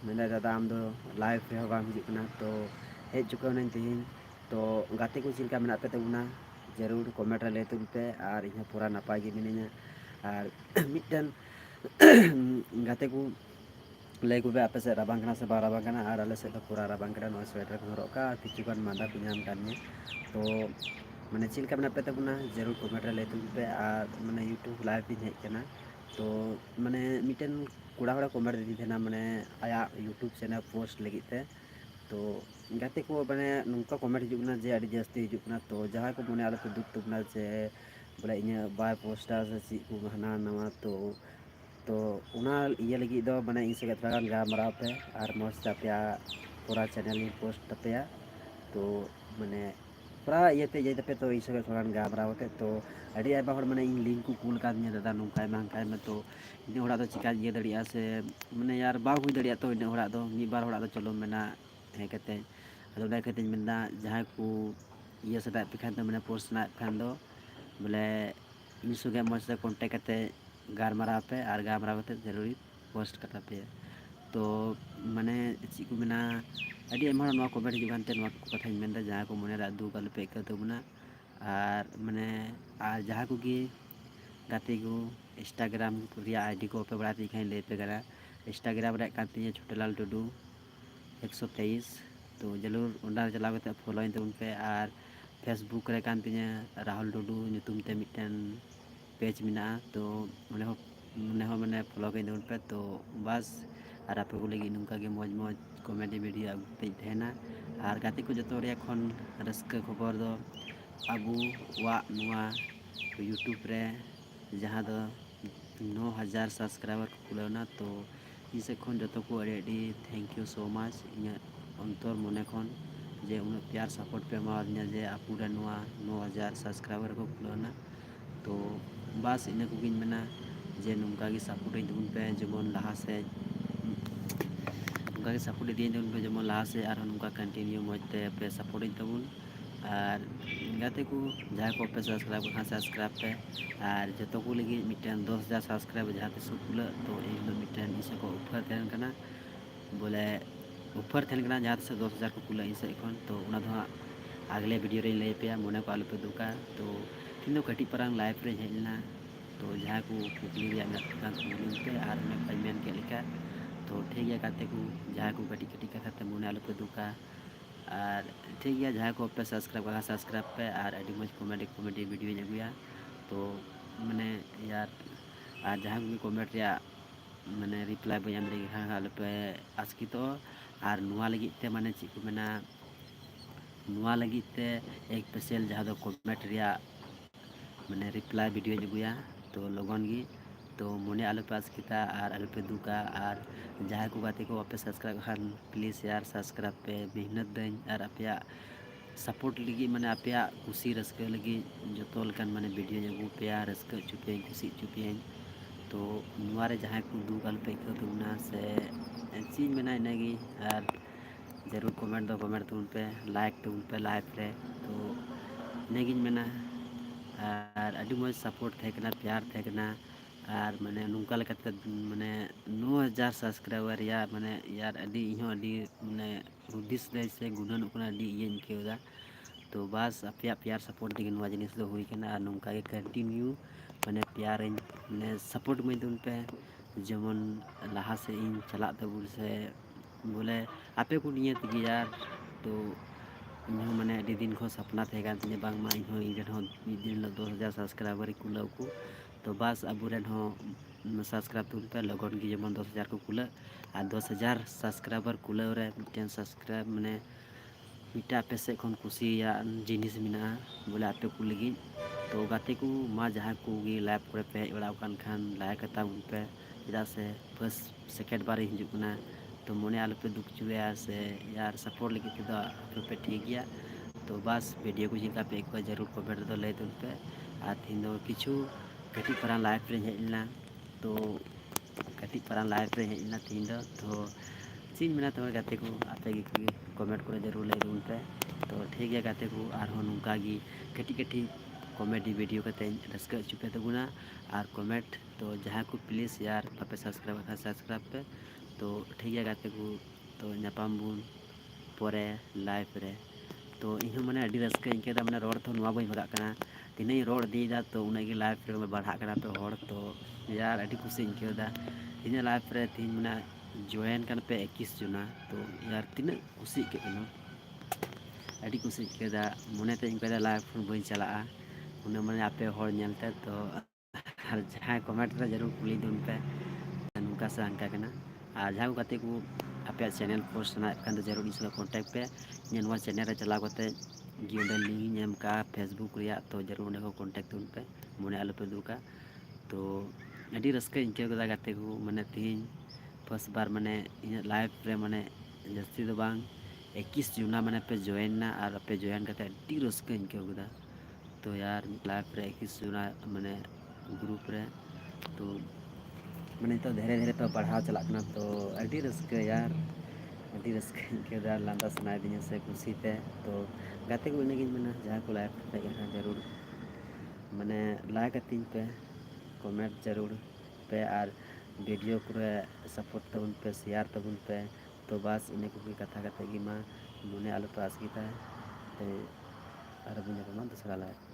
मैंने दादा आम दो लाइव रे बाम हिजुग कना तो हेज चुकावनाኝ तेहिं तो गाते को चिलका मेना पे तबुना जरूर कमेंट रे लay तुम पे और इन पूरा नापाय गे मिनिया और मिटन गाते को लay को बे आपे से राबांग कना से बा राबांग कना और आले से तो पूरा राबांग कना नो स्वेटर को हरक का किचुगान मादा को नाम कानिया तो मैंने चिलका मेना पे तबुना जरूर कमेंट रे लay तुम पे और मैंने यूट्यूब लाइव भी हेज कना तो मैंने मिटन कुड़ा हड़ा कमेंट दी थे ना मैंने आया यूट्यूब चैनल पोस्ट लगी थे तो गाते को मैंने नुका कमेंट हिजुगना जे अड़ी जास्ती हिजुगना तो जहाँ को मने आलो पे दुख तबना जे बोले इन बाय पोस्टर से ची को हना नवा तो उना ये लगी दो मैंने इन से थोड़ा गामराव पे और मस्त तपिया पूरा चैनल इन पोस्ट तपिया तो मैंने पूरा ये पे जे तपे तो इन से थोड़ा गामराव पे तो अड़ी आइबा हर मैंने इन लिंक को कूल का दादा नुकाय मांकाय में तो इन होड़ा तो चिका ये दड़िया से मैंने यार बा हुई दड़िया तो इन होड़ा दो मी बार होड़ा तो चलो मैंने हे कहते अदो ना कहते मेना जहाँ को ये सदा पे खान तो मैंने पोस्ट ना खान दो बोले इन सुगे मज से कांटेक्ट करते गारमारा पे और गारमारा पे जरूरी पोस्ट करता पे तो मैंने ची को मेना अड़ी एमा नवा कमेंट हिजुग कानते नवा कथा मेनदा जहाँ को मने रा दुख आलो पे तो बुना और मैंने और जहाँ को गी गाते को इंस्टाग्राम रिया आईडी को पे बड़ा दिखाई ले पे करा इंस्टाग्राम रे कांते छोटेलाल टुडू 123 तो जरूर उंडा चलाव कते फॉलोइंग तबन पे और फेसबुक रे कान तिया राहुल टुडू nyutum ते मिटन पेज मिना तो उन्हें हो मैंने फॉलो कर तबन पे तो बस और आपे को लगी नुका के मौज मौज कॉमेडी वीडियो आगुते तेना और गाते को जतो रे खन रस्क खबर दो अबू वा नुआ यूट्यूब रे जहाँ दो 9000 सब्सक्राइबर को खुलना तो इसे खन जतो को अड़ी thank you so much in अंतर मने खन जे उन प्यार सपोर्ट पे एमादिया जे आपुरे 9000 सब्सक्राइबर को खुलना तो बस इन को मेना जे नुका की सपोर्ट तबन पे जेमन लहा से नुका की सपोर्ट दी तबन पे जेमन लहा से और नुका कंटिन्यू मजते पे सपोर्ट तबन और गाते को जहाँ को पे सब्सक्राइब कर सब्सक्राइब पे और जो को लगी मिटन 10,000 सब्सक्राइब जहाँ ते खुल तो इन मिटन इसे को ऑफर तहन कना बोले ऑफर तहन कना जहाँ से 10,000 को खुला इसे एखन तो उना दो अगले वीडियो रे लay पे मने को आलो पे दुका तो तीन कटी परंग लाइव रे हेलना तो जहाँ को कुकली रिया में कुकली पे और मैं पेमेंट के लिखा तो ठीक है गाते को जहाँ को कटी कटी कथा ते मने आलो पे दुका और ठीक है जहाँ को पे सब्सक्राइब करा सब्सक्राइब पे और अड़ी मज कॉमेडी वीडियो अगुया तो मैंने यार और जहाँ भी कमेंट या मैंने रिप्लाई बी एम लगी हाँ आलो पे आसकी तो और नुआ लगी ते माने ची को मेना नुआ लगी ते एक स्पेशल जहाँ दो कमेंट रिया मैंने रिप्लाई वीडियो अगुया तो लगन गी तो मने आलो पे आसकीता और आलो पे दुका और जहाँ को गाते को आपे सब्सक्राइब खान प्लीज़ यार सब्सक्राइब पे मेहनत दें और आपे सपोर्ट लगी मैंने आपे खुशी रस्क लगी जो लकान मैंने वीडियो अगू पे रस्क चुपियाँ खुशी चुपियाँ तो नुआरे जहाँ को दुख आलो पे आइकाव तबना से चीज मेना इनागी और जरूर कमेंट दो कमेंट तबन पे लाइक तबन पे लाइव रे तो इनागिन मेना और अड़ी मज सपोर्ट थे कना प्यार थे कना और मैंने नुका लेकाते मैंने 9000 सब्सक्राइबर या मैंने यार अड़ी इहो अड़ी मैंने हुदिस दे से गुणन कना अड़ी ये इनकेदा तो बस आपे प्यार सपोर्ट दिगे नुआ जिनिस दो हुई कना नुका के कंटिन्यू मैंने प्यार मैंने सपोर्ट में तबन पे जेमन लहा से इन चला तबुल से बोले आपे को नियत गी यार तो इन मैंने अड़ी दिन को सपना थे तीन बांगमा इन इन दिन 10,000 सब्सक्राइबर कुलाव को तो बस अबुरेन हो सब्सक्राइब तबन पे लगन गी जेमन 10,000 को कुला और 10,000 सब्सक्राइबर कुलाव रे मिटन सब्सक्राइब मैंने मिटा आपे से खन खुशी जिनिस मिना बोले आपे को लगी तो गाते को मा जहाँ को गी लाइव करे पे बड़ा खान लाइक कता पे चेदा से फर्स्ट सेकेंड बार हिजुना तो मने आलो पे दुख चुया से यार सपोर्ट लगी तो आपे पे ठीक गया तो बस वीडियो को चिका पे एक जरूर कमेंट दो लय पे और तीन दो किछु कटी परा लाइव रे हेलना तो कटी परा लाइव रे हेलना तीन दो तो चीज मेना तो गाते को आपे की कमेंट को जरूर लय दून पे तो ठीक है गाते को और नुका गी कटी कटी कॉमेडी वीडियो कते रस्क चुपे तबुना और कमेंट तो जहाँ को प्लीज़ यार आपे सब्सक्राइब पे तो ठीक गया गाते को तो ñapam bun pore live re तो इन मैंने अड़ी रस्क इंकेदा मैंने रोड तो नुआ बई भगा कना तीन रोड दीदा तो उनगी लाइफ रे बढ़ा कना पे होड़ तो यार अड़ी खुशी इंकेदा इन लाइफ रे तीन मैंने जॉइन कन पे 21 जुना तो यार तीन खुशी के कनो अड़ी खुशी इंकेदा मने ते इंकेदा लाइफ बई चला उन मैंने आपे होड़ नेलते तो जहाँ कमेंट रे जरूर कुली दुन पे नुका से अंका कना और जहाँ को कते को आपे चैनल पोस्ट ना kan जरूर इसमें कांटेक्ट पे इन चैनल रे चला करते गिंडल लिंक नेम का फेसबुक रिया तो जरूर उन्हें को कांटेक्ट उन पे मने आलो पे दुका तो अड़ी रस्के इंके को गाते को माने तीन फर्स्ट बार माने इन लाइव रे माने जस्ती तो बांग 21 जूना माने पे जॉइन ना और पे जॉइन करते अड़ी रस्के इंके को तो यार लाइव रे 21 जूना माने ग्रुप रे तो मैंने तो धीरे धीरे पे बढ़ाव चलना तो अड़ी रस्के यार अड़ी रस्के के दार लांदा सुनाई दी से खुशी पे तो गाते को इनगी मैंने जहाँ को लाइक पे जरूर मैंने लाइक तीन पे कमेंट जरूर पे और वीडियो को सपोर्ट तबन पे शेयर तबन पे तो बस इन को कथा कते कि माँ मने आलू तो आसगी था और बुझे दूसरा लाइक